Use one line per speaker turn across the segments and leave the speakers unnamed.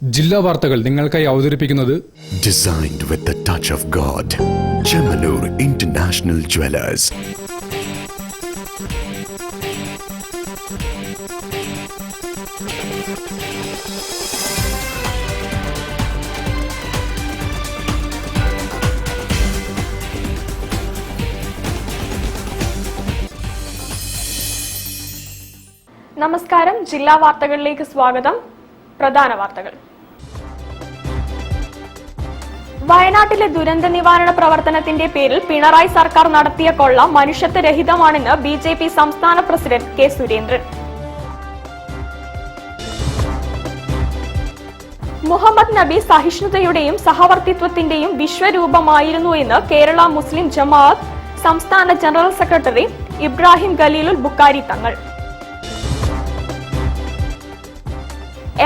ജില്ലാ വാർത്തകൾ നിങ്ങൾക്കായി അവതരിപ്പിക്കുന്നത്
Designed with the touch of God. Chemanur International Jewelers.
നമസ്കാരം. ജില്ലാ വാർത്തകളിലേക്ക് സ്വാഗതം. പ്രധാന വാർത്തകൾ. വയനാട്ടിലെ ദുരന്ത നിവാരണ പ്രവർത്തനത്തിന്റെ പേരിൽ പിണറായി സർക്കാർ നടത്തിയ കൊള്ള മനുഷ്യത്വരഹിതമാണെന്ന് ബിജെപി സംസ്ഥാന പ്രസിഡന്റ് കെ സുരേന്ദ്രൻ. മുഹമ്മദ് നബി സഹിഷ്ണുതയുടെയും സഹവർത്തിത്വത്തിന്റെയും വിശ്വരൂപമായിരുന്നു എന്ന് കേരള മുസ്ലിം ജമാഅത്ത് സംസ്ഥാന ജനറൽ സെക്രട്ടറി ഇബ്രാഹിം ഖലീലുൽ ബുഖാരി തങ്ങൾ.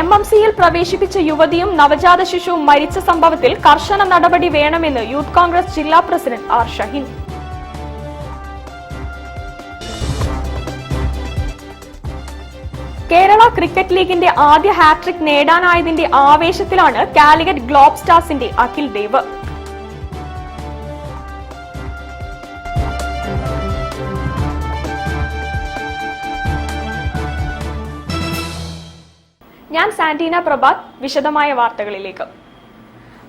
MMCയിൽ പ്രവേശിപ്പിച്ച യുവതിയും നവജാത ശിശുവും മരിച്ച സംഭവത്തിൽ കർശന നടപടി വേണമെന്ന് യൂത്ത് കോൺഗ്രസ് ജില്ലാ president R Shaheen. Kerala cricket ലീഗിന്റെ ആദ്യ ഹാട്രിക് നേടാനായതിന്റെ ആവേശത്തിലാണ് കാലിക്കറ്റ് ഗ്ലോബ് സ്റ്റാർസിന്റെ അഖിൽ ദേവ്. ഞാൻ സാന്റീന പ്രഭാത്. വിശദമായ വാർത്തകളിലേക്ക്.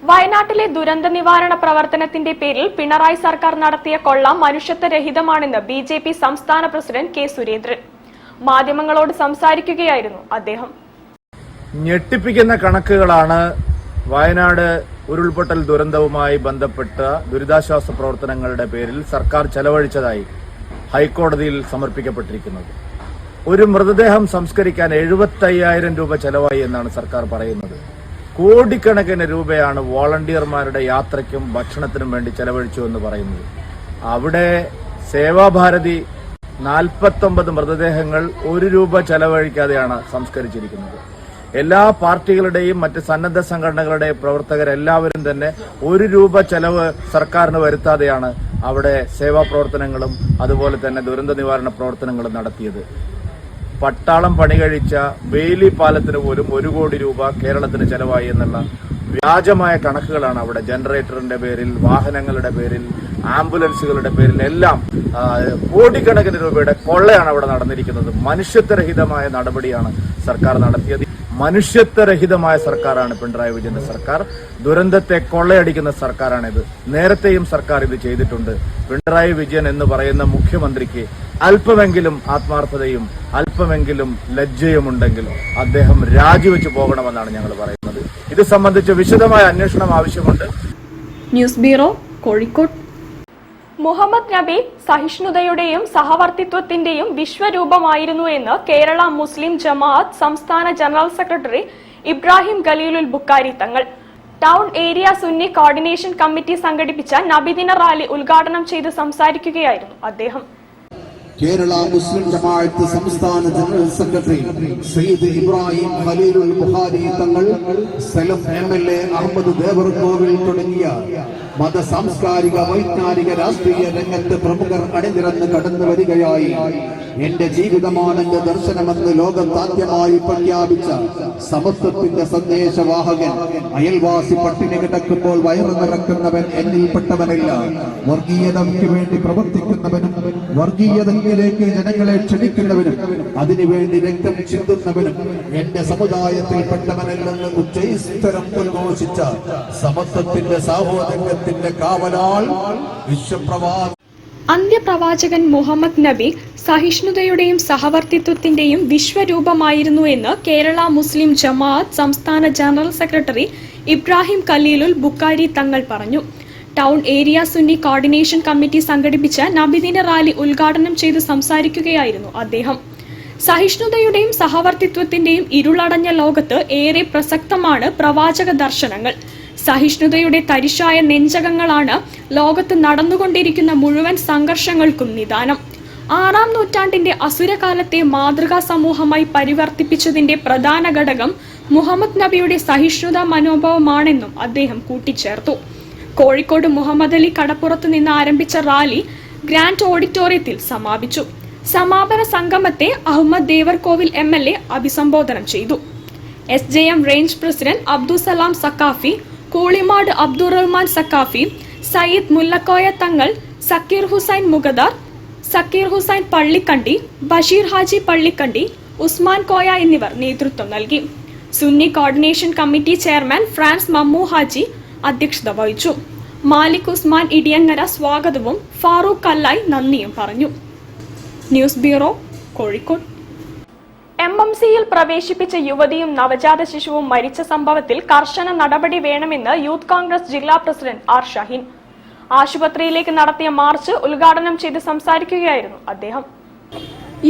വയനാട്ടിലെ ദുരന്ത നിവാരണ പ്രവർത്തനത്തിന്റെ പേരിൽ പിണറായി സർക്കാർ നടത്തിയ കൊള്ള മനുഷ്യത്വരഹിതമാണെന്ന് ബിജെപി സംസ്ഥാന പ്രസിഡന്റ് കെ സുരേന്ദ്രൻ. മാധ്യമങ്ങളോട് സംസാരിക്കുകയായിരുന്നു അദ്ദേഹം.
ഞെട്ടിപ്പിക്കുന്ന കണക്കുകളാണ് വയനാട് ഉരുൾപൊട്ടൽ ദുരന്തവുമായി ബന്ധപ്പെട്ട ദുരിതാശ്വാസ പ്രവർത്തനങ്ങളുടെ പേരിൽ സർക്കാർ ചെലവഴിച്ചതായി ഹൈക്കോടതിയിൽ സമർപ്പിക്കപ്പെട്ടിരിക്കുന്നത്. ഒരു മൃതദേഹം സംസ്കരിക്കാൻ 75,000 രൂപ ചെലവായി എന്നാണ് സർക്കാർ പറയുന്നത്. കോടിക്കണക്കിന് രൂപയാണ് വോളണ്ടിയർമാരുടെ യാത്രയ്ക്കും ഭക്ഷണത്തിനും വേണ്ടി ചെലവഴിച്ചു എന്ന് പറയുന്നത്. അവിടെ സേവാഭാരതി 49 മൃതദേഹങ്ങൾ 1 രൂപ ചെലവഴിക്കാതെയാണ് സംസ്കരിച്ചിരിക്കുന്നത്. എല്ലാ പാർട്ടികളുടെയും മറ്റ് സന്നദ്ധ സംഘടനകളുടെയും പ്രവർത്തകരെല്ലാവരും തന്നെ 1 രൂപ ചെലവ് സർക്കാരിന് വരുത്താതെയാണ് അവിടെ സേവാ പ്രവർത്തനങ്ങളും അതുപോലെ തന്നെ ദുരന്ത നിവാരണ പ്രവർത്തനങ്ങളും നടത്തിയത്. പട്ടാളം പണി കഴിച്ച ബെയിലി പാലത്തിന് പോലും 1 കോടി രൂപ കേരളത്തിന് ചെലവായി എന്നുള്ള വ്യാജമായ കണക്കുകളാണ് അവിടെ. ജനറേറ്ററിന്റെ പേരിൽ, വാഹനങ്ങളുടെ പേരിൽ, ആംബുലൻസുകളുടെ പേരിൽ എല്ലാം കോടിക്കണക്കിന് രൂപയുടെ കൊള്ളയാണ് അവിടെ നടന്നിരിക്കുന്നത്. മനുഷ്യത്വരഹിതമായ നടപടിയാണ് സർക്കാർ നടത്തിയത്. മനുഷ്യത്വരഹിതമായ സർക്കാരാണ് പിണറായി വിജയന്റെ സർക്കാർ. ദുരന്തത്തെ കൊള്ളയടിക്കുന്ന സർക്കാരാണിത്. നേരത്തെയും സർക്കാർ ഇത് ചെയ്തിട്ടുണ്ട്. പിണറായി വിജയൻ എന്ന് പറയുന്ന മുഖ്യമന്ത്രിക്ക് അല്പമെങ്കിലും ആത്മാർത്ഥതയും അല്പമെങ്കിലും ലജ്ജയുമുണ്ടെങ്കിൽ അദ്ദേഹം രാജിവെച്ചു പോകണമെന്നാണ് ഞങ്ങൾ പറയുന്നത്. ഇത് സംബന്ധിച്ച് വിശദമായ അന്വേഷണം ആവശ്യമുണ്ട്.
News bureau, Kozhikode. മുഹമ്മദ് നബി സഹിഷ്ണുതയുടെയും സഹവർത്തിത്വത്തിന്റെയും വിശ്വരൂപമായിരുന്നു എന്ന് കേരള മുസ്ലിം ജമാഅത്ത് സംസ്ഥാന ജനറൽ സെക്രട്ടറി ഇബ്രാഹിം ഖലീലുൽ ബുഖാരി തങ്ങൾ. Town area Sunni coordination committee സംഘടിപ്പിച്ച നബിദിന റാലി ഉദ്ഘാടനം ചെയ്ത് സംസാരിക്കുകയായിരുന്നു അദ്ദേഹം.
കേരള മുസ്ലിം ജമാഅത്ത് സംസ്ഥാന ജനറൽ സെക്രട്ടറി സയ്യിദ് ഇബ്രാഹിം ഖലീലുൽ ബുഖാരി തങ്ങൾ, സലം MLA അഹമ്മദ് ദേവർകോവിൽ തുടങ്ങിയ മത സാംസ്കാരിക വൈജ്ഞാനിക രാഷ്ട്രീയ രംഗത്ത് പ്രമുഖർ അണിനിരന്ന് കടന്നു വരികയായി. എന്റെ ജീവിതമാണ് എന്റെ ദർശനമെന്ന് ലോകത്താദ്യമായി പ്രഖ്യാപിച്ച സമത്വത്തിന്റെ സന്ദേശവാഹകൻ, അയൽവാസി പട്ടിണി കിടക്കുമ്പോൾ വയറു നിറക്കുന്നവൻ എന്നിൽപ്പെട്ടവനല്ല, വർഗീയതയ്ക്ക് വേണ്ടി പ്രവർത്തിക്കുന്നവനും വർഗീയതയിലേക്ക് ജനങ്ങളെ ക്ഷണിക്കുന്നവനും അതിനുവേണ്ടി രക്തം ചിന്തുന്നവനും എന്റെ സമുദായത്തിൽപ്പെട്ടവനല്ലെന്ന് ഉച്ചൈസ്തരം ഉദ്ഘോഷിച്ച സമത്വത്തിന്റെ സാഹോദര്യത്തിന്റെ കാവലാൾ വിശ്വപ്രവാചകൻ
അന്ത്യപ്രവാചകൻ മുഹമ്മദ് നബി സഹിഷ്ണുതയുടെയും സഹവർത്തിത്വത്തിന്റെയും വിശ്വരൂപമായിരുന്നു എന്ന് കേരള മുസ്ലിം ജമാഅത്ത് സംസ്ഥാന ജനറൽ സെക്രട്ടറി ഇബ്രാഹിം ഖലീലുൽ ബുഖാരി തങ്ങൾ പറഞ്ഞു. Town area Sunni coordination committee സംഘടിപ്പിച്ച നബിദിന റാലി ഉദ്ഘാടനം ചെയ്ത് സംസാരിക്കുകയായിരുന്നു അദ്ദേഹം. സഹിഷ്ണുതയുടെയും സഹവർത്തിത്വത്തിന്റെയും ഇരുളടഞ്ഞ ലോകത്ത് ഏറെ പ്രസക്തമാണ് പ്രവാചക ദർശനങ്ങൾ. സഹിഷ്ണുതയുടെ തരിശായ നെഞ്ചകങ്ങളാണ് ലോകത്ത് നടന്നുകൊണ്ടിരിക്കുന്ന മുഴുവൻ സംഘർഷങ്ങൾക്കും നിദാനം. 6-ാം നൂറ്റാണ്ടിന്റെ അസുരകാലത്തെ മാതൃകാ സമൂഹമായി പരിവർത്തിപ്പിച്ചതിന്റെ പ്രധാന ഘടകം മുഹമ്മദ് നബിയുടെ സഹിഷ്ണുതാ മനോഭാവമാണെന്നും അദ്ദേഹം കൂട്ടിച്ചേർത്തു. കോഴിക്കോട് മുഹമ്മദ് അലി കടപ്പുറത്ത് നിന്ന് ആരംഭിച്ച റാലി ഗ്രാൻഡ് ഓഡിറ്റോറിയത്തിൽ സമാപിച്ചു. സമാപന സംഗമത്തെ അഹമ്മദ് ദേവർകോവിൽ MLA അഭിസംബോധന ചെയ്തു. SJM range president Abdussalam Saqafi, Koolimad Abdurahman Saqafi, Sayyid Mullakoya Thangal, Sakir Hussain Mugadar, Zakir Hussain Pallikkandi, Basheer Haji Pallikkandi, Usman Koya എന്നിവർ നേതൃത്വം നൽകി. Sunni coordination committee chairman France Mammu Haji അധ്യക്ഷത വഹിച്ചു. മാലിക് ഉസ്മാൻ ഇടിയങ്ങര സ്വാഗതവും ഫാറൂഖ് കല്ലായി നന്ദിയും പറഞ്ഞു. News bureau, Kozhikode. MMCയിൽ പ്രവേശിപ്പിച്ച യുവതിയും നവജാത ശിശുവും മരിച്ച സംഭവത്തിൽ കർശന നടപടി വേണമെന്ന് യൂത്ത് കോൺഗ്രസ് ജില്ലാ പ്രസിഡന്റ് ആർ ഷഹീൻ. ആശുപത്രിയിലേക്ക് നടത്തിയ മാർച്ച് ഉദ്ഘാടനം ചെയ്ത് സംസാരിക്കുകയായിരുന്നു അദ്ദേഹം.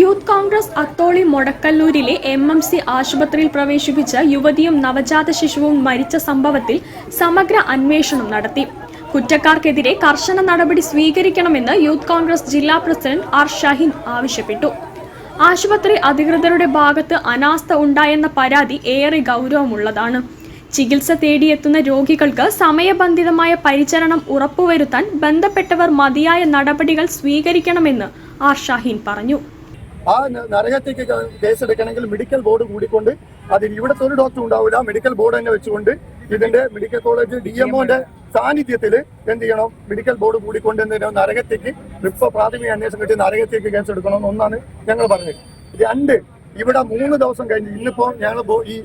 യൂത്ത് കോൺഗ്രസ് അത്തോളി മൊടക്കല്ലൂരിലെ MMC ആശുപത്രിയിൽ പ്രവേശിപ്പിച്ച യുവതിയും നവജാത ശിശുവും മരിച്ച സംഭവത്തിൽ സമഗ്ര അന്വേഷണം നടത്തി. കുറ്റക്കാർക്കെതിരെ കർശന നടപടി സ്വീകരിക്കണമെന്ന് യൂത്ത് കോൺഗ്രസ് ജില്ലാ പ്രസിഡന്റ് ആർ ഷഹീൻ ആവശ്യപ്പെട്ടു. ആശുപത്രി അധികൃതരുടെ ഭാഗത്ത് അനാസ്ഥ ഉണ്ടായെന്ന പരാതി ഏറെ ഗൗരവമുള്ളതാണ്. ചികിത്സ തേടിയെത്തുന്ന രോഗികൾക്ക് സമയബന്ധിതമായ പരിചരണം ഉറപ്പുവരുത്താൻ ബന്ധപ്പെട്ടവർ മതിയായ നടപടികൾ സ്വീകരിക്കണമെന്ന് ആർ ഷഹീൻ പറഞ്ഞു.
ആ നരകത്തേക്ക് കേസെടുക്കണമെങ്കിൽ മെഡിക്കൽ ബോർഡ് കൂടിക്കൊണ്ട് അതിന് ഇവിടുത്തെ ഒരു ഡോക്ടർ ഉണ്ടാവില്ല, മെഡിക്കൽ ബോർഡ് തന്നെ വെച്ചുകൊണ്ട് ഇതിന്റെ മെഡിക്കൽ കോളേജ് DMOന്റെ സാന്നിധ്യത്തിൽ എന്ത് ചെയ്യണം, മെഡിക്കൽ ബോർഡ് കൂടിക്കൊണ്ട് എന്ത് ചെയ്യണം, നരകത്തേക്ക് ഇപ്പൊ പ്രാഥമിക അന്വേഷണം കിട്ടി നരകത്തേക്ക് കേസെടുക്കണമെന്ന് ഒന്നാണ് ഞങ്ങൾ പറഞ്ഞത്. 2, ഇവിടെ 3 ദിവസം കഴിഞ്ഞ് ഇന്നിപ്പോ ഞങ്ങൾ ഈ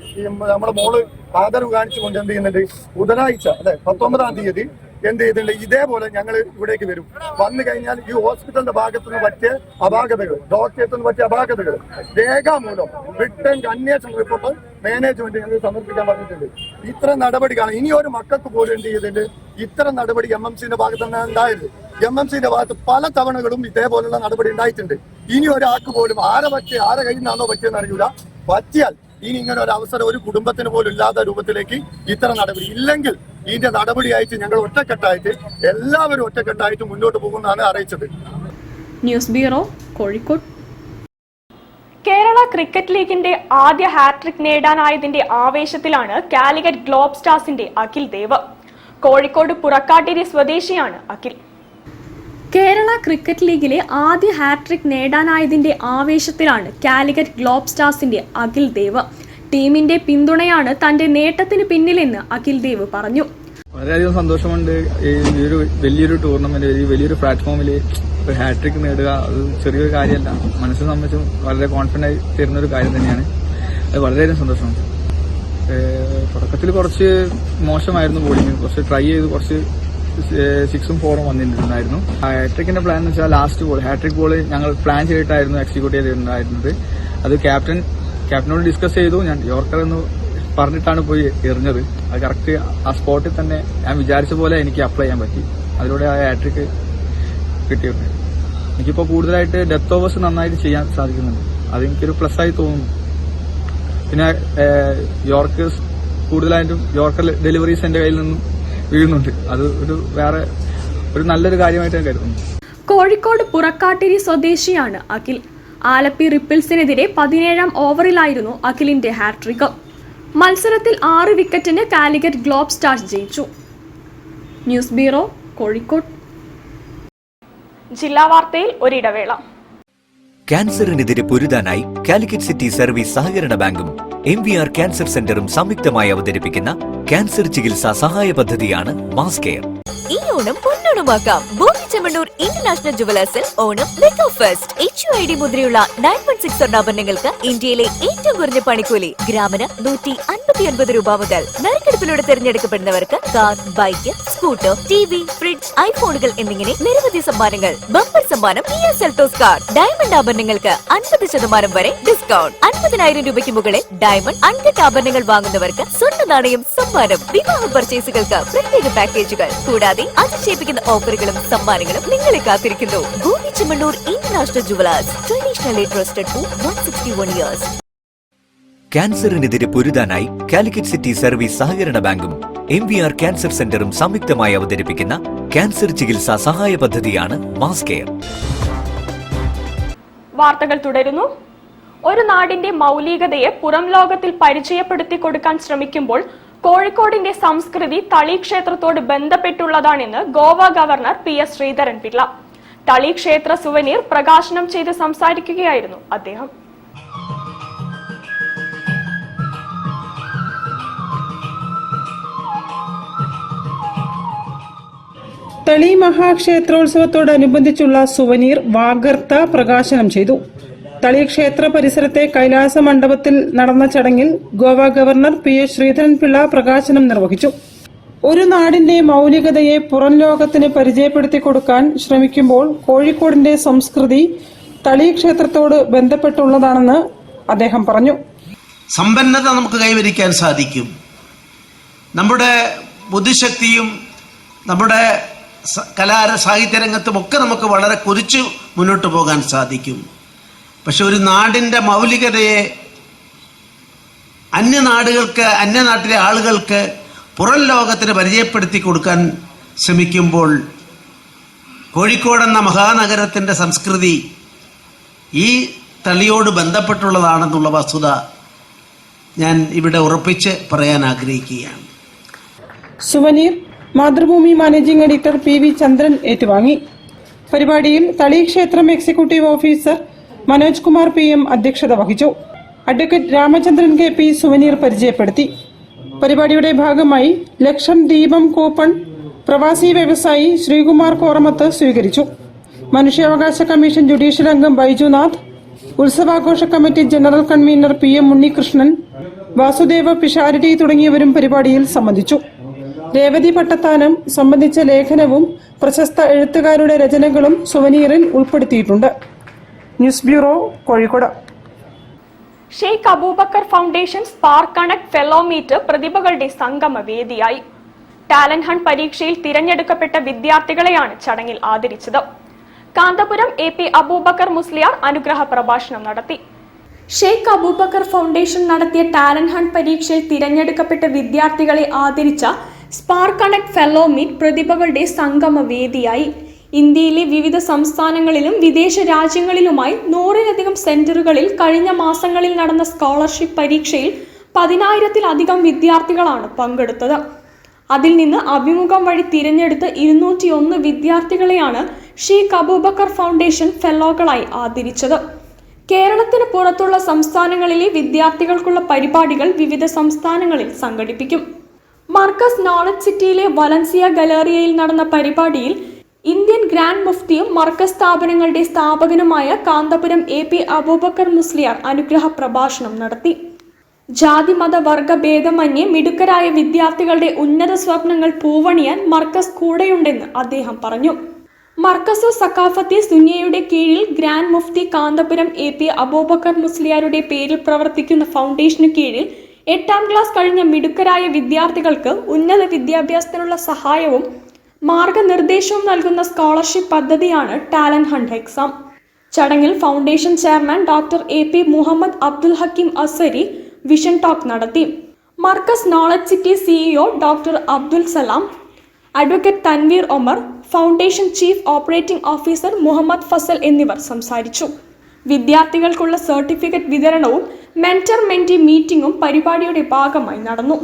നമ്മുടെ മോള് ആദരവ് കാണിച്ചുകൊണ്ട് എന്ത് ചെയ്യുന്നുണ്ട്, ബുധനാഴ്ച അല്ലെ 19-ാം തീയതി എന്ത് ചെയ്തിട്ടുണ്ട്, ഇതേപോലെ ഞങ്ങൾ ഇവിടേക്ക് വരും. വന്നു കഴിഞ്ഞാൽ ഈ ഹോസ്പിറ്റലിന്റെ ഭാഗത്തുനിന്ന് പറ്റിയ അപാകതകൾ, ഡോക്ടറേറ്റിന് പറ്റിയ അപാകതകൾ രേഖാമൂലം റിട്ടേൺ അന്വേഷണ റിപ്പോർട്ട് മാനേജ്മെന്റ് ഞങ്ങൾ സമർപ്പിക്കാൻ പറഞ്ഞിട്ടുണ്ട്. ഇത്തരം നടപടികളാണ് ഇനി ഒരു മക്കൾക്ക് പോലും എന്ത് ചെയ്തിട്ടുണ്ട്, ഇത്തരം നടപടി MMCന്റെ ഭാഗത്ത് തന്നെ ഉണ്ടായത്. MMCന്റെ ഭാഗത്ത് പല തവണകളും ഇതേപോലുള്ള നടപടി ഉണ്ടായിട്ടുണ്ട്. ഇനി ഒരാൾക്ക് പോലും ആരെ കയ്യിൽ നിന്നാണോ പറ്റിയെന്ന് അറിയില്ല, പറ്റിയാൽ ഇനി ഇങ്ങനെ ഒരു അവസരം ഒരു കുടുംബത്തിന് പോലും ഇല്ലാത്ത രൂപത്തിലേക്ക് ഇത്തരം നടപടി ഇല്ലെങ്കിൽ ഇതിന്റെ നടപടിയായിട്ട് ഞങ്ങൾ എല്ലാവരും ഒറ്റക്കെട്ടായിട്ട് മുന്നോട്ട് പോകുമെന്നാണ് അറിയിച്ചത്.
News bureau, Kozhikode. Kerala cricket ലീഗിന്റെ ആദ്യ ഹാട്രിക് നേടാനായതിന്റെ ആവേശത്തിലാണ് കാലിക്കറ്റ് ഗ്ലോബ് സ്റ്റാർസിന്റെ അഖിൽ ദേവ്. കോഴിക്കോട് പുറക്കാട്ടിരി സ്വദേശിയാണ് അഖിൽ. കേരള ക്രിക്കറ്റ് ലീഗിലെ ആദ്യ ഹാട്രിക് നേടാനായതിന്റെ ആവേശത്തിലാണ് കാലിക്കറ്റ് ഗ്ലോബ് സ്റ്റാർസിന്റെ അഖിൽ ദേവ്. ടീമിന്റെ പിന്തുണയാണ് തന്റെ നേട്ടത്തിന് പിന്നിലെന്ന് അഖിൽ ദേവ് പറഞ്ഞു.
വളരെയധികം സന്തോഷമുണ്ട്. ഈ ഒരു വലിയൊരു ടൂർണമെന്റ്, വലിയൊരു പ്ലാറ്റ്ഫോമിൽ ഒരു ഹാട്രിക് നേടുക അത് ചെറിയൊരു കാര്യമല്ല. മനസ്സിനെ സംബന്ധിച്ചും വളരെ കോൺഫിഡന്റ് ആയി തരുന്ന ഒരു കാര്യം തന്നെയാണ്. അത് വളരെയധികം സന്തോഷമുണ്ട്. തുടക്കത്തിൽ കുറച്ച് മോശമായിരുന്നു ബോളിംഗ്, കുറച്ച് ട്രൈ ചെയ്ത് കുറച്ച് 6ഉം 4ഉം വന്നിട്ടുണ്ടായിരുന്നു. ഹാട്രിക്കിന്റെ പ്ലാൻ എന്ന് വെച്ചാൽ ലാസ്റ്റ് ബോൾ ഹാട്രിക് ബോൾ ഞങ്ങൾ പ്ലാൻ ചെയ്തിട്ടായിരുന്നു എക്സിക്യൂട്ട് ചെയ്തിട്ടുണ്ടായിരുന്നത്. അത് ക്യാപ്റ്റനോട് ഡിസ്കസ് ചെയ്തു. ഞാൻ യോർക്കർ എന്ന് പറഞ്ഞിട്ടാണ് പോയി എറിഞ്ഞത്. അത് കറക്റ്റ് ആ സ്പോട്ടിൽ തന്നെ ഞാൻ വിചാരിച്ച പോലെ എനിക്ക് അപ്ലൈ ചെയ്യാൻ പറ്റി. അതിലൂടെ ആ ഹാട്രിക് കിട്ടിയിട്ടുണ്ട്. എനിക്കിപ്പോൾ കൂടുതലായിട്ട് ഡെത്ത് ഓവേഴ്സ് നന്നായിട്ട് ചെയ്യാൻ സാധിക്കുന്നുണ്ട്. അതെനിക്കൊരു പ്ലസ് ആയി തോന്നുന്നു. പിന്നെ യോർക്കേഴ്സ് കൂടുതലായിട്ടും യോർക്കർ ഡെലിവറീസ് എന്റെ കയ്യിൽ നിന്നും വീഴുന്നുണ്ട്. അത് ഒരു നല്ലൊരു കാര്യമായിട്ട് ഞാൻ കരുതുന്നു.
കോഴിക്കോട് പുറക്കാട്ടിരി സ്വദേശിയാണ് അഖിൽ. ആലപ്പി റിപ്പിൾസിനെതിരെ 17-ാം ഓവറിലായിരുന്നു അഖിലിന്റെ ഹാട്രിക്. മത്സരത്തിൽ 6 വിക്കറ്റിന് കാലിക്കറ്റ് ഗ്ലോബ് സ്റ്റാർസ് ജയിച്ചു. News bureau, Kozhikode. ജില്ലാ വാർത്തയിൽ ഒരിടവേള.
ക്യാൻസറിനെതിരെ പൊരുതാനായി കാലിക്കറ്റ് സിറ്റി സർവീസ് സഹകരണ ബാങ്കും MVR ക്യാൻസർ സെന്ററും സംയുക്തമായി അവതരിപ്പിക്കുന്ന ക്യാൻസർ ചികിത്സാ സഹായ പദ്ധതിയാണ് മാസ് കെയർ.
ഈ ഓണം പൊന്നോണമാക്കാം. ഭൂമി ചെമ്മണ്ണൂർ ഇന്റർനാഷണൽ ജുവലേഴ്സിൽ ഓണം മെഗാ ഫെസ്റ്റ്. HUID മുദ്രയുള്ള 916 സ്വർണ്ണാഭരണങ്ങൾക്ക് ഇന്ത്യയിലെ ഏറ്റവും കുറഞ്ഞ പണിക്കൂലി ഗ്രാമിന് 159 രൂപ മുതൽ. നറുക്കെടുപ്പിലൂടെ തിരഞ്ഞെടുക്കപ്പെടുന്നവർക്ക് car, bike, scooter, TV, fridge, ഐഫോണുകൾ എന്നിങ്ങനെ നിരവധി സമ്മാനങ്ങൾ. ബമ്പർ സമ്മാനം Kia Seltos കാർ. ഡയമണ്ട് ആഭരണങ്ങൾക്ക് 50% വരെ ഡിസ്കൗണ്ട്. 50,000 രൂപയ്ക്ക് മുകളിൽ ഡയമണ്ട് അൺകട്ട് ആഭരണങ്ങൾ വാങ്ങുന്നവർക്ക് സ്വർണ്ണ നാണയം സമ്മാനം. വിവാഹ പർച്ചേസുകൾക്ക് പ്രത്യേക പാക്കേജുകൾ കൂടാതെ അതിശയിപ്പിക്കുന്ന ഓഫറുകളും സമ്മാനങ്ങളും നിങ്ങളെ കാത്തിരിക്കുന്നു. Bhumi Chemmanur International jewellers, traditionally trusted for 161 years.
ക്യാൻസറിനെതിരെ പൊരുതാനായി കാലിക്കറ്റ് സിറ്റി സർവീസ് സഹകരണ ബാങ്കും MVR ക്യാൻസർ സെന്ററും സംയുക്തമായി അവതരിപ്പിക്കുന്ന ക്യാൻസർ ചികിത്സാ സഹായ പദ്ധതിയാണ് മാസ് കെയർ.
വാർത്തകൾ തുടരുന്നു. ഒരു നാടിന്റെ മൗലികതയെ പുറം ലോകത്തിൽ പരിചയപ്പെടുത്തി കൊടുക്കാൻ ശ്രമിക്കുമ്പോൾ കോഴിക്കോടിന്റെ സംസ്കൃതി തളി ക്ഷേത്രത്തോട് ബന്ധപ്പെട്ടുള്ളതാണെന്ന് ഗോവ ഗവർണർ PS ശ്രീധരൻപിള്ള. തളി ക്ഷേത്ര സുവനീർ പ്രകാശനം ചെയ്ത് സംസാരിക്കുകയായിരുന്നു അദ്ദേഹം.
തളി മഹാക്ഷേത്രോത്സവത്തോടനുബന്ധിച്ചുള്ള സുവനീർ വാഗർത്ത പ്രകാശനം ചെയ്തു. തളി ക്ഷേത്ര പരിസരത്തെ കൈലാസ മണ്ഡപത്തിൽ നടന്ന ചടങ്ങിൽ ഗോവ ഗവർണർ പി.എസ്. ശ്രീധരൻപിള്ള പ്രകാശനം നിർവഹിച്ചു. ഒരു നാടിന്റെ മൗലികതയെ പുറം ലോകത്തിന് പരിചയപ്പെടുത്തി കൊടുക്കാൻ ശ്രമിക്കുമ്പോൾ കോഴിക്കോടിന്റെ സംസ്കൃതി തളി ക്ഷേത്രത്തോട് ബന്ധപ്പെട്ടുള്ളതാണെന്ന് അദ്ദേഹം പറഞ്ഞു.
സമ്പന്നത നമുക്ക് കൈവരിക്കാൻ സാധിക്കും. നമ്മുടെ ബുദ്ധിശക്തിയും നമ്മുടെ സാഹിത്യ രംഗത്തുമൊക്കെ നമുക്ക് വളരെ കുതിച്ചു മുന്നോട്ട് പോകാൻ സാധിക്കും. പക്ഷെ ഒരു നാടിൻ്റെ മൗലികതയെ അന്യനാട്ടിലെ ആളുകൾക്ക് പുറം ലോകത്തിന് പരിചയപ്പെടുത്തി കൊടുക്കാൻ ശ്രമിക്കുമ്പോൾ കോഴിക്കോടെന്ന മഹാനഗരത്തിൻ്റെ സംസ്കൃതി ഈ തളിയോട് ബന്ധപ്പെട്ടുള്ളതാണെന്നുള്ള വസ്തുത ഞാൻ ഇവിടെ ഉറപ്പിച്ച് പറയാൻ ആഗ്രഹിക്കുകയാണ്.
Souvenir Mathrubhumi managing editor P V. Chandran ഏറ്റുവാങ്ങി. പരിപാടിയിൽ തളി ക്ഷേത്രം executive officer Manoj Kumar P M. അധ്യക്ഷത വഹിച്ചു. Advocate Ramachandran K P. സുവനീർ പരിചയപ്പെടുത്തി. പരിപാടിയുടെ ഭാഗമായി ലക്ഷം ദീപം കൂപ്പൺ പ്രവാസി വ്യവസായി ശ്രീകുമാർ കോറമത്ത് സ്വീകരിച്ചു. മനുഷ്യാവകാശ കമ്മീഷൻ ജുഡീഷ്യൽ അംഗം ബൈജുനാഥ്, ഉത്സവാഘോഷ committee general convener P M. Unnikrishnan, Vasudeva Pisharody തുടങ്ങിയവരും പരിപാടിയിൽ സംബന്ധിച്ചു. രേവതി പട്ടത്താനം സംബന്ധിച്ച ലേഖനവും പ്രശസ്ത എഴുത്തുകാരുടെ രചനകളും സുവനീറിൽ ഉൾപ്പെടുത്തിയിട്ടുണ്ട്. News bureau, Kozhikode.
Sheikh Abubakar foundation spark connect fellow meet പ്രതിഭകളുടെ സംഗമ വേദിയായി. ടാലന്റ് ഹണ്ട് പരീക്ഷയിൽ തിരഞ്ഞെടുക്കപ്പെട്ട വിദ്യാർത്ഥികളെയാണ് ചടങ്ങിൽ ആദരിച്ചത്. കാന്തപുരം എ.പി. അബൂബക്കർ മുസ്ലിയാർ അനുഗ്രഹ പ്രഭാഷണം നടത്തി. ഷെയ്ഖ് അബൂബക്കർ ഫൗണ്ടേഷൻ നടത്തിയ ടാലന്റ് ഹണ്ട് പരീക്ഷയിൽ തിരഞ്ഞെടുക്കപ്പെട്ട വിദ്യാർത്ഥികളെ ആദരിച്ച സ്പാർക്ക് കണക്ട് ഫെല്ലോ മീറ്റ് പ്രതിഭകളുടെ സംഗമ വേദിയായി. ഇന്ത്യയിലെ വിവിധ സംസ്ഥാനങ്ങളിലും വിദേശ രാജ്യങ്ങളിലുമായി 100-ലധികം സെന്ററുകളിൽ കഴിഞ്ഞ മാസങ്ങളിൽ നടന്ന സ്കോളർഷിപ്പ് പരീക്ഷയിൽ 10,000-ലധികം വിദ്യാർത്ഥികളാണ് പങ്കെടുത്തത്. അതിൽ നിന്ന് അഭിമുഖം വഴി തിരഞ്ഞെടുത്ത 201 വിദ്യാർത്ഥികളെയാണ് ഷെയ്ഖ് അബൂബക്കർ ഫൗണ്ടേഷൻ ഫെല്ലോകളായി ആദരിച്ചത്. കേരളത്തിന് പുറത്തുള്ള സംസ്ഥാനങ്ങളിലെ വിദ്യാർത്ഥികൾക്കുള്ള പരിപാടികൾ വിവിധ സംസ്ഥാനങ്ങളിൽ സംഘടിപ്പിക്കും. മർക്കസ് നോളജ് സിറ്റിയിലെ വലൻസിയ ഗാലറിയയിൽ നടന്ന പരിപാടിയിൽ ഇന്ത്യൻ ഗ്രാൻഡ് മുഫ്തിയും മർക്കസ് സ്ഥാപനങ്ങളുടെ സ്ഥാപകനുമായ കാന്തപുരം എ.പി. അബൂബക്കർ മുസ്ലിയാർ അനുഗ്രഹ പ്രഭാഷണം നടത്തി. ജാതി മത വർഗ ഭേദമന്യേ മിടുക്കരായ വിദ്യാർത്ഥികളുടെ ഉന്നത സ്വപ്നങ്ങൾ പൂവണിയാൻ മർക്കസ് കൂടെയുണ്ടെന്ന് അദ്ദേഹം പറഞ്ഞു. മർക്കസു സക്കാഫത്തി സുന്നിയയുടെ കീഴിൽ ഗ്രാൻഡ് മുഫ്തി കാന്തപുരം എ.പി. അബൂബക്കർ മുസ്ലിയാരുടെ പേരിൽ പ്രവർത്തിക്കുന്ന ഫൗണ്ടേഷനു കീഴിൽ 8ാം ക്ലാസ് കഴിഞ്ഞ മിടുക്കരായ വിദ്യാർത്ഥികൾക്ക് ഉന്നത വിദ്യാഭ്യാസത്തിനുള്ള സഹായവും മാർഗനിർദ്ദേശവും നൽകുന്ന സ്കോളർഷിപ്പ് പദ്ധതിയാണ് ടാലന്റ് ഹണ്ട് എക്സാം. ചടങ്ങിൽ foundation chairman doctor A P. Muhammad Abdul Hakeem Azhari vision talk നടത്തി. Markaz knowledge city CEO doctor Abdul Salam, advocate Tanveer Omar, foundation chief operating officer Muhammad Fazal എന്നിവർ സംസാരിച്ചു. വിദ്യാർത്ഥികൾക്കുള്ള സർട്ടിഫിക്കറ്റ് വിതരണവും മെന്റർ മെന്റി മീറ്റിംഗും പരിപാടിയുടെ ഭാഗമായി നടന്നു.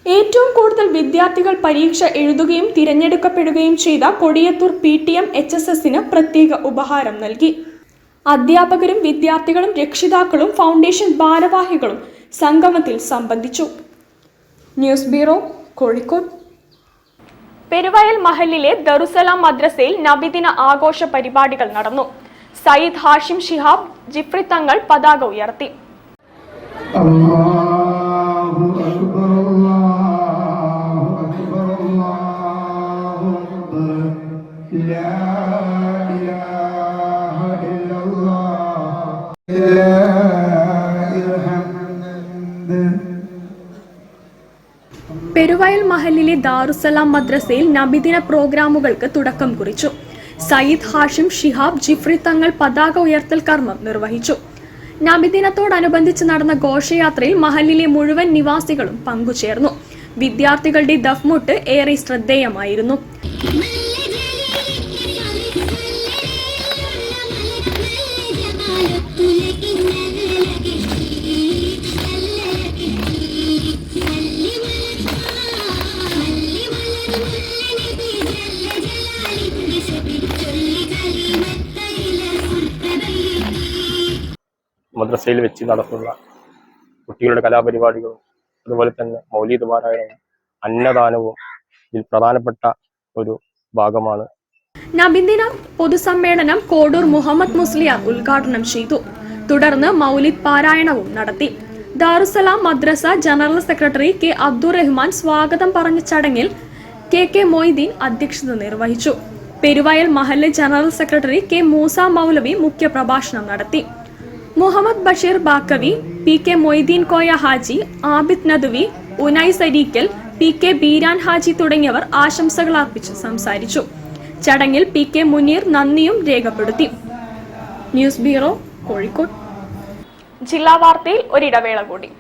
ഏറ്റവും കൂടുതൽ വിദ്യാർത്ഥികൾ പരീക്ഷ എഴുതുകയും തിരഞ്ഞെടുക്കപ്പെടുകയും ചെയ്ത കൊടിയത്തൂർ PTM HSSന് പ്രത്യേക ഉപഹാരം നൽകി. അധ്യാപകരും വിദ്യാർത്ഥികളും രക്ഷിതാക്കളും ഫൗണ്ടേഷൻ ഭാരവാഹികളും സംഗമത്തിൽ സംബന്ധിച്ചു. News bureau, Kozhikode. പെരുവയൽ മഹല്ലിലെ ദറുസലാം മദ്രസയിൽ നബിദിന ആഘോഷ പരിപാടികൾ നടന്നു. സയ്യിദ് ഹാഷിം ശിഹാബ് ജിഫ്രി തങ്ങൾ പതാക ഉയർത്തി. പെരുവയൽ മഹല്ലിലെ ദാറുസലാം മദ്രസയിൽ നബിദിന പ്രോഗ്രാമുകൾക്ക് തുടക്കം കുറിച്ചു. സയ്യിദ് ഹാഷിം ശിഹാബ് ജിഫ്രി തങ്ങൾ പതാക ഉയർത്തൽ കർമ്മം നിർവഹിച്ചു. നബിദിനത്തോടനുബന്ധിച്ച് നടന്ന ഘോഷയാത്രയിൽ മഹല്ലിലെ മുഴുവൻ നിവാസികളും പങ്കുചേർന്നു. വിദ്യാർത്ഥികളുടെ ദഫ്മുട്ട് ഏറെ ശ്രദ്ധേയമായിരുന്നു.
മദ്രസയിൽ വെച്ച് നടത്തുന്ന കുട്ടികളുടെ കലാപരിപാടികളും അതുപോലെ തന്നെ മൗലീദ് പാരായണവും അന്നദാനവും ഇതിൽ പ്രധാനപ്പെട്ട ഒരു ഭാഗമാണ്.
നബിദിന പൊതുസമ്മേളനം കോഡൂർ മുഹമ്മദ് മുസ്ലിയാർ ഉദ്ഘാടനം ചെയ്തു. തുടർന്ന് മൗലിദ് പാരായണവും നടത്തി. ദാറുസലാം മദ്രസ ജനറൽ സെക്രട്ടറി കെ അബ്ദുറഹ്മാൻ സ്വാഗതം പറഞ്ഞ ചടങ്ങിൽ കെ മൊയ്തീൻ അധ്യക്ഷത നിർവഹിച്ചു. പെരുവയൽ മഹല്ല് ജനറൽ സെക്രട്ടറി കെ മൂസ മൗലവി മുഖ്യപ്രഭാഷണം നടത്തി. മുഹമ്മദ് ബഷീർ ബാക്കവി, കെ മൊയ്തീൻ കോയ ഹാജി, ആബിദ് നദ്വി, ഉനൈസ് അരീക്കൽ, കെ ബീരാൻ ഹാജി തുടങ്ങിയവർ ആശംസകൾ അർപ്പിച്ച് സംസാരിച്ചു. ചടങ്ങിൽ കെ മുനീർ നന്ദിയും രേഖപ്പെടുത്തി. News bureau, Kozhikode. ജില്ലാ വാർത്തയിൽ ഒരിടവേള കൂടി.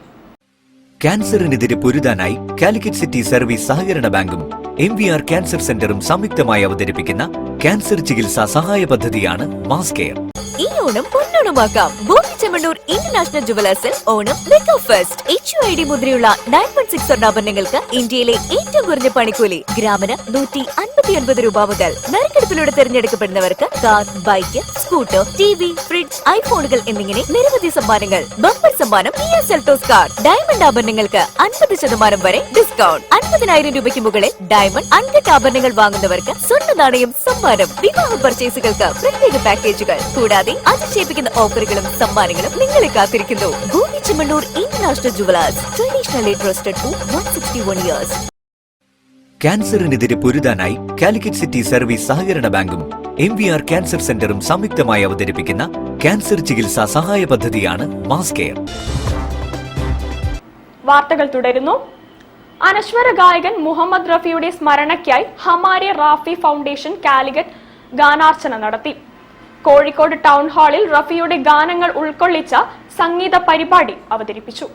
ക്യാൻസറിനെതിരെ പൊരുതാനായി കാലിക്കറ്റ് സിറ്റി സർവീസ് സഹകരണ ബാങ്കും MVR ക്യാൻസർ സെന്ററും സംയുക്തമായി അവതരിപ്പിക്കുന്ന ക്യാൻസർ ചികിത്സാ സഹായ പദ്ധതിയാണ് മാസ് കെയർ.
ഈ ഓണം പൊന്നോണമാക്കാം. ബോബി ചെമ്മണ്ണൂർ ഇന്റർനാഷണൽ ജുവലേഴ്സിൽ ഓണം മെഗാ ഫെസ്റ്റ്. HUID മുദ്രയുള്ള 916 സ്വർണ്ണാഭരണങ്ങൾക്ക് ഇന്ത്യയിലെ ഏറ്റവും കുറഞ്ഞ പണിക്കൂലി. ഗ്രാമിന് 159 രൂപ മുതൽ. നറുക്കെടുപ്പിലൂടെ തിരഞ്ഞെടുക്കപ്പെടുന്നവർക്ക് car, bike, scooter, TV, fridge, ഐഫോണുകൾ എന്നിങ്ങനെ നിരവധി സമ്മാനങ്ങൾ. ബമ്പർ സമ്മാനം Kia Seltos കാർ. ഡയമണ്ട് ആഭരണങ്ങൾക്ക് 50% വരെ ഡിസ്കൗണ്ട്. 50,000 രൂപയ്ക്ക് മുകളിൽ ഡയമണ്ട് അൺകട്ട് ആഭരണങ്ങൾ വാങ്ങുന്നവർക്ക് സ്വർണ്ണ നാണയം സമ്മാനം. വിവാഹ പർച്ചേസുകൾക്ക് പ്രത്യേക പാക്കേജുകൾ. കൂടാതെ അതിശയിപ്പിക്കുന്ന ഓഫറുകളും സമ്മാനങ്ങളും നിങ്ങളെ കാത്തിരിക്കുന്നു. Boby Chemmanur International jewellers, traditionally trusted for 161 years.
ക്യാൻസറിനെതിരെ പൊരുതാനായി കാലിക്കറ്റ് സിറ്റി സർവീസ് സഹകരണ ബാങ്കും MVR ക്യാൻസർ സെന്ററും സംയുക്തമായി അവതരിപ്പിക്കുന്ന ക്യാൻസർ ചികിത്സാ സഹായ പദ്ധതിയാണ് മാസ് കെയർ.
വാർത്തകൾ തുടരുന്നു. അനശ്വര ഗായകൻ മുഹമ്മദ് റഫിയുടെ സ്മരണയ്ക്കായി ഹമാരെ റാഫി ഫൗണ്ടേഷൻ കാലിക്കറ്റ് ഗാനാർച്ചന നടത്തി. കോഴിക്കോട് ടൗൺ ഹാളിൽ റഫിയുടെ ഗാനങ്ങൾ ഉൾക്കൊള്ളിച്ച സംഗീത പരിപാടി അവതരിപ്പിച്ചു.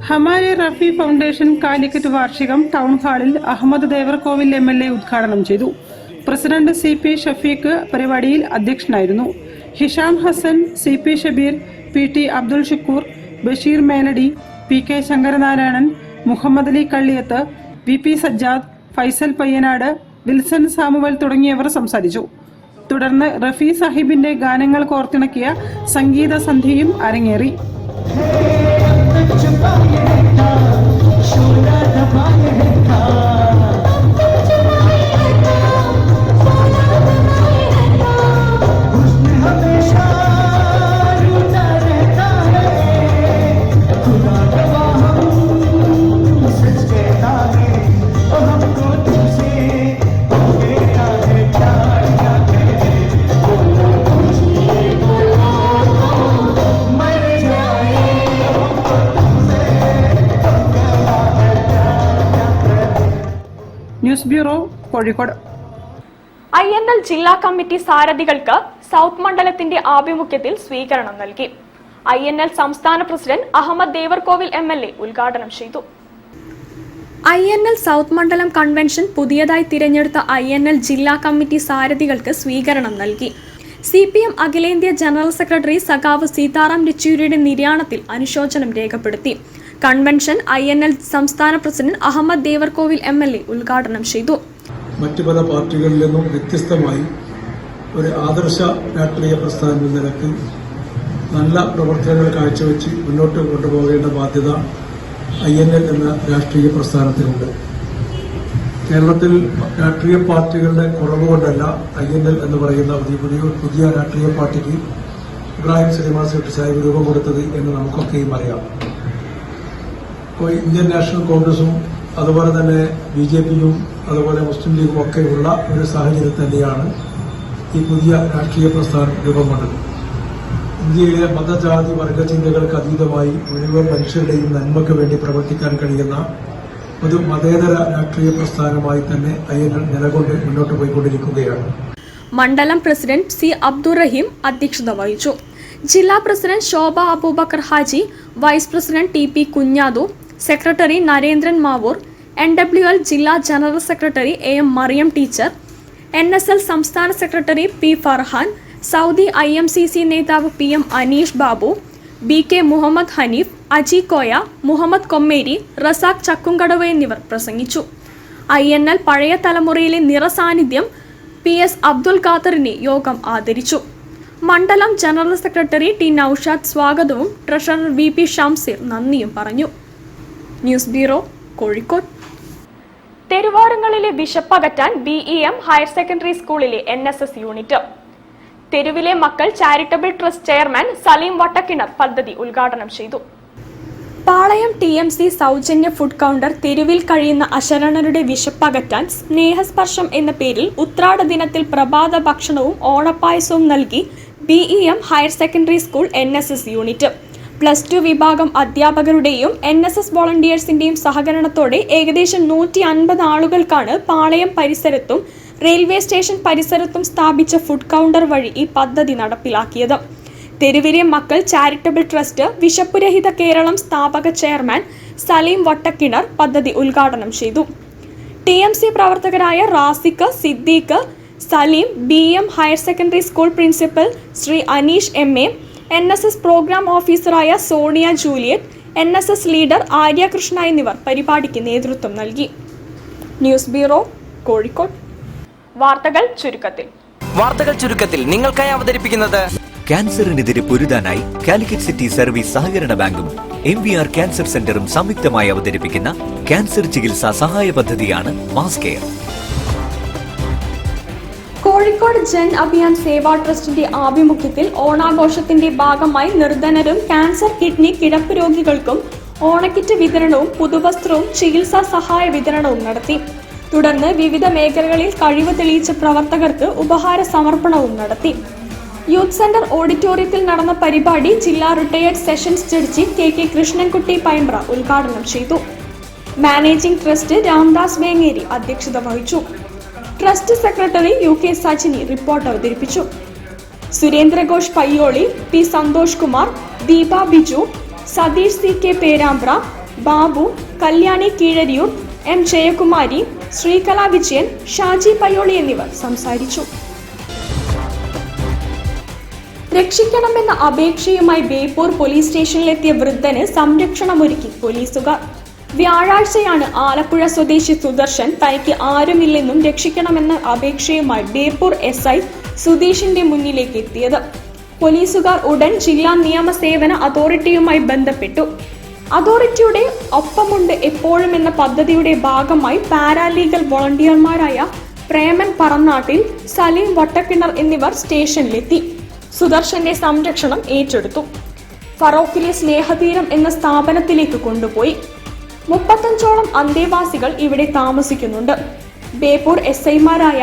ഹമാരെ റഫി ഫൗണ്ടേഷൻ കാലിക്കറ്റ് വാർഷികം ടൗൺ ഹാളിൽ അഹമ്മദ് ദേവർകോവിൽ MLA ഉദ്ഘാടനം ചെയ്തു. പ്രസിഡന്റ് CP ഷഫീഖ് പരിപാടിയിൽ അധ്യക്ഷനായിരുന്നു. Hisham Hasan, CP Shabeer, PT Abdul Shukoor, Basheer Meladi, PK Shankaranarayanan, Muhammad Ali Kalliyath, VP Sajjad, Faisal Payyanad, Wilson Samuel തുടങ്ങിയവർ സംസാരിച്ചു. തുടർന്ന് റഫി സാഹിബിന്റെ ഗാനങ്ങൾ കോർത്തിണക്കിയ സംഗീത സന്ധ്യയും അരങ്ങേറി. News bureau, Kozhikode.
INL ജില്ലാ കമ്മിറ്റി സാരഥികൾക്ക് സൗത്ത് മണ്ഡലത്തിന്റെ ആഭിമുഖ്യത്തിൽ സ്വീകരണം നൽകി. INL സംസ്ഥാന പ്രസിഡന്റ് അഹമ്മദ് ദേവർകോവിൽ MLA ഉദ്ഘാടനം ചെയ്തു. INL സൗത്ത് മണ്ഡലം കൺവെൻഷൻ പുതിയതായി തിരഞ്ഞെടുത്ത INL ജില്ലാ കമ്മിറ്റി സാരഥികൾക്ക് സ്വീകരണം നൽകി. CPM അഖിലേന്ത്യാ ജനറൽ സെക്രട്ടറി സഖാവ് സീതാറാം യെച്ചൂരിയുടെ നിര്യാണത്തിൽ അനുശോചനം രേഖപ്പെടുത്തി. കൺവെൻഷൻ INL സംസ്ഥാന പ്രസിഡന്റ് അഹമ്മദ് ദേവർകോവിൽ MLA ഉദ്ഘാടനം ചെയ്തു.
മറ്റു പല പാർട്ടികളിൽ നിന്നും വ്യത്യസ്തമായി ഒരു ആദർശ രാഷ്ട്രീയ പ്രസ്ഥാനം എന്ന നിലയ്ക്ക് നല്ല പ്രവർത്തനങ്ങൾ കാഴ്ചവെച്ച് മുന്നോട്ട് കൊണ്ടുപോകേണ്ട ബാധ്യത INL എന്ന രാഷ്ട്രീയ പ്രസ്ഥാനത്തിനുണ്ട്. കേരളത്തിൽ രാഷ്ട്രീയ പാർട്ടികളുടെ കുറവ് കൊണ്ടല്ല INL എന്ന് പറയുന്ന പുതിയ രാഷ്ട്രീയ പാർട്ടിക്ക് ഇബ്രാഹിം സലീം സെട്ടി സാഹിബ് രൂപം കൊടുത്തത് എന്ന് നമുക്കൊക്കെയും അറിയാം. ഇപ്പോൾ ഇന്ത്യൻ നാഷണൽ കോൺഗ്രസും അതുപോലെ തന്നെ BJPയും അതുപോലെ മുസ്ലിം ലീഗും ഒക്കെയുള്ള ഒരു സാഹചര്യം തന്നെയാണ് ഈ പുതിയ രാഷ്ട്രീയ പ്രസ്ഥാനം രൂപം കൊണ്ടത്. ഇന്ത്യയിലെ മതജാതി വർഗചിന്തകൾക്ക് അതീതമായി മുഴുവൻ മനുഷ്യരുടെയും നന്മയ്ക്ക് വേണ്ടി പ്രവർത്തിക്കാൻ കഴിയുന്ന ഒരു മതേതര രാഷ്ട്രീയ പ്രസ്ഥാനമായി തന്നെ INL നിലകൊണ്ട് മുന്നോട്ട് പോയിക്കൊണ്ടിരിക്കുകയാണ്.
മണ്ഡലം പ്രസിഡന്റ് C. അബ്ദുറഹീം അധ്യക്ഷത വഹിച്ചു. ജില്ലാ president Shobha Abubakar Haji, vice president TP Kunhadu, secretary Narendran Mavoor, NWL ജില്ലാ general secretary AM Mariyam teacher, NSL സംസ്ഥാന secretary P Farhan, Saudi IMCC നേതാവ് PM അനീഷ് ബാബു, BK മുഹമ്മദ് ഹനീഫ്, അജി കോയ, മുഹമ്മദ് കൊമ്മേരി, റസാഖ് ചക്കുംകടവ് എന്നിവർ പ്രസംഗിച്ചു. INL പഴയ തലമുറയിലെ നിറസാന്നിധ്യം PS അബ്ദുൽ ഖാദറിനെ യോഗം ആദരിച്ചു. മണ്ഡലം ജനറൽ സെക്രട്ടറി T നൌഷാദ് സ്വാഗതവും ട്രഷറർ VP ഷംസീർ നന്ദിയും പറഞ്ഞു. News bureau, Kozhikode. തെരുവോരങ്ങളിലെ വിശപ്പകറ്റാൻ BEM ഹയർ സെക്കൻഡറി സ്കൂളിലെ NSS യൂണിറ്റ്. തെരുവിലെ മക്കൾ charitable trust chairman Salim Vattakkinar പദ്ധതി ഉദ്ഘാടനം ചെയ്തു. പാളയം TMC സൗജന്യ ഫുഡ് കൗണ്ടർ തെരുവിൽ കഴിയുന്ന അശരണരുടെ വിശപ്പകറ്റാൻ സ്നേഹസ്പർശം എന്ന പേരിൽ ഉത്രാട ദിനത്തിൽ പ്രഭാത ഭക്ഷണവും ഓണപ്പായസവും നൽകി BEM higher secondary school NSS unit. +2 വിഭാഗം അധ്യാപകരുടെയും NSS വോളണ്ടിയേഴ്സിന്റെയും സഹകരണത്തോടെ ഏകദേശം 150 ആളുകൾക്കാണ് പാളയം പരിസരത്തും റെയിൽവേ സ്റ്റേഷൻ പരിസരത്തും സ്ഥാപിച്ച ഫുഡ് കൗണ്ടർ വഴി ഈ പദ്ധതി നടപ്പിലാക്കിയത്. തെരുവിലെ മക്കൾ ചാരിറ്റബിൾ ട്രസ്റ്റ് വിശപ്പുരഹിത കേരളം സ്ഥാപക ചെയർമാൻ സലീം വട്ടക്കിണർ പദ്ധതി ഉദ്ഘാടനം ചെയ്തു. TMC പ്രവർത്തകരായ Raziq, Siddique, Salim, BEM higher secondary school principal Shri Aneesh MA, NSS programme ഓഫീസറായ Sonia Juliet, NSS leader Aryakrishna എന്നിവർ പരിപാടിക്ക് നേതൃത്വം നൽകി. News bureau, Kozhikode. വാർത്തകൾ ചുരുക്കത്തിൽ
നിങ്ങൾക്കായി അവതരിപ്പിക്കുന്നത് ക്യാൻസറിനെതിരെ പൊരുതാനായി കാലിക്കറ്റ് സിറ്റി സർവീസ് സഹകരണ ബാങ്കും MVR ക്യാൻസർ സെന്ററും സംയുക്തമായി അവതരിപ്പിക്കുന്ന ക്യാൻസർ ചികിത്സാ സഹായ പദ്ധതിയാണ് മാസ് കെയർ.
കോഴിക്കോട് ജൻ അഭിയാൻ സേവാ ട്രസ്റ്റിന്റെ ആഭിമുഖ്യത്തിൽ ഓണാഘോഷത്തിന്റെ ഭാഗമായി നിർധനരും ക്യാൻസർ, കിഡ്നി, കിടപ്പ് രോഗികൾക്കും ഓണക്കിറ്റ് വിതരണവും പുതുവസ്ത്രവും ചികിത്സാ സഹായ വിതരണവും നടത്തി. തുടർന്ന് വിവിധ മേഖലകളിൽ കഴിവ് തെളിയിച്ച പ്രവർത്തകർക്ക് ഉപഹാര സമർപ്പണവും നടത്തി. യൂത്ത് സെന്റർ ഓഡിറ്റോറിയത്തിൽ നടന്ന പരിപാടി ജില്ലാ retired sessions judge KK Krishnankutty Paimbra ഉദ്ഘാടനം ചെയ്തു. മാനേജിംഗ് ട്രസ്റ്റ് രാംദാസ് വേങ്ങേരി അധ്യക്ഷത വഹിച്ചു. Trust secretary UK Sajini report അവതരിപ്പിച്ചു. സുരേന്ദ്രഘോഷ് Payyoli, P Santhosh Kumar, Deepa Biju, Satheesh CK Perambra, Babu, Kalyani Keezhariyur, M Jayakumari, Sreekala Vijayan, Shaji Payyoli എന്നിവർ സംസാരിച്ചു. രക്ഷിക്കണമെന്ന അപേക്ഷയുമായി ബേപ്പൂർ പോലീസ് സ്റ്റേഷനിലെത്തിയ വൃദ്ധന് സംരക്ഷണമൊരുക്കി പോലീസുകാർ. വ്യാഴാഴ്ചയാണ് ആലപ്പുഴ സ്വദേശി സുദർശൻ തനിക്ക് ആരുമില്ലെന്നും രക്ഷിക്കണമെന്ന അപേക്ഷയുമായി ബേപ്പൂർ SI സുധീഷിന്റെ മുന്നിലേക്ക് എത്തിയത്. പോലീസുകാർ ഉടൻ ജില്ലാ നിയമസേവന അതോറിറ്റിയുമായി ബന്ധപ്പെട്ടു. അതോറിറ്റിയുടെ ഒപ്പമുണ്ട് എപ്പോഴും എന്ന പദ്ധതിയുടെ ഭാഗമായി പാരാലീഗൽ വോളണ്ടിയർമാരായ പ്രേമൻ പറന്നാട്ടിൽ, സലീം വട്ടക്കിണർ എന്നിവർ സ്റ്റേഷനിലെത്തി സുദർശന്റെ സംരക്ഷണം ഏറ്റെടുത്തു. ഫറോക്കിലെ സ്നേഹതീരം എന്ന സ്ഥാപനത്തിലേക്ക് കൊണ്ടുപോയി. 35ഓളം അന്തേവാസികൾ ഇവിടെ താമസിക്കുന്നുണ്ട്. Beypore SIമാരായ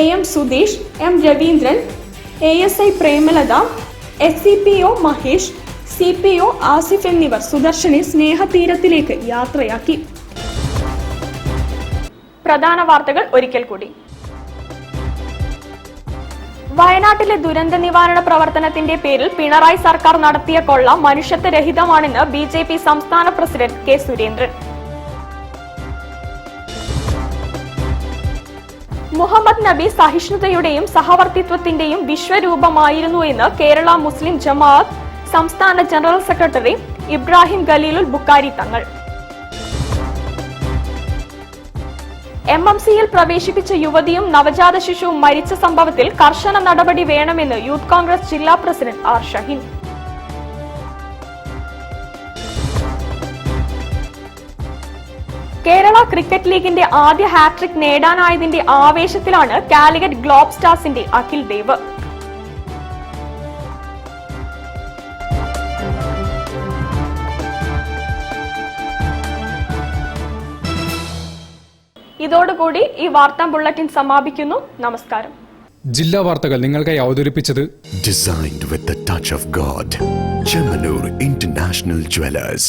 AM Sudheesh, M Raveendran, ASI Premalatha, SCPO Mahesh, CPO Asif എന്നിവർ സുദർശനെ സ്നേഹതീരത്തിലേക്ക് യാത്രയാക്കി. പ്രധാന വാർത്തകൾ ഒരിക്കൽ കൂടി. വയനാട്ടിലെ ദുരന്ത നിവാരണ പ്രവർത്തനത്തിന്റെ പേരിൽ പിണറായി സർക്കാർ നടത്തിയ കൊള്ള മനുഷ്യത്വരഹിതമാണെന്ന് BJP സംസ്ഥാന പ്രസിഡന്റ് K സുരേന്ദ്രൻ. മുഹമ്മദ് നബി സഹിഷ്ണുതയുടെയും സഹവർത്തിത്വത്തിന്റെയും വിശ്വരൂപമായിരുന്നു എന്ന് കേരള മുസ്ലിം ജമാഅത്ത് സംസ്ഥാന ജനറൽ സെക്രട്ടറി ഇബ്രാഹിം ഖലീലുൽ ബുഖാരി തങ്ങൾ. MMCയിൽ പ്രവേശിപ്പിച്ച യുവതിയും നവജാത ശിശുവും മരിച്ച സംഭവത്തിൽ കർശന നടപടി വേണമെന്ന് യൂത്ത് കോൺഗ്രസ് ജില്ലാ president R Shaheen. Kerala cricket ലീഗിന്റെ ആദ്യ ഹാട്രിക് നേടാനായതിന്റെ ആവേശത്തിലാണ് കാലിക്കറ്റ് ഗ്ലോബ് സ്റ്റാർസിന്റെ അഖിൽ ദേവ്. ഇതോടുകൂടി ഈ വാർത്താ ബുള്ളറ്റിൻ സമാപിക്കുന്നു. നമസ്കാരം.
ജില്ലാ വാർത്തകൾ നിങ്ങൾക്കായി അവതരിപ്പിച്ചത്
Designed with the touch of God. Chemanur International Jewelers.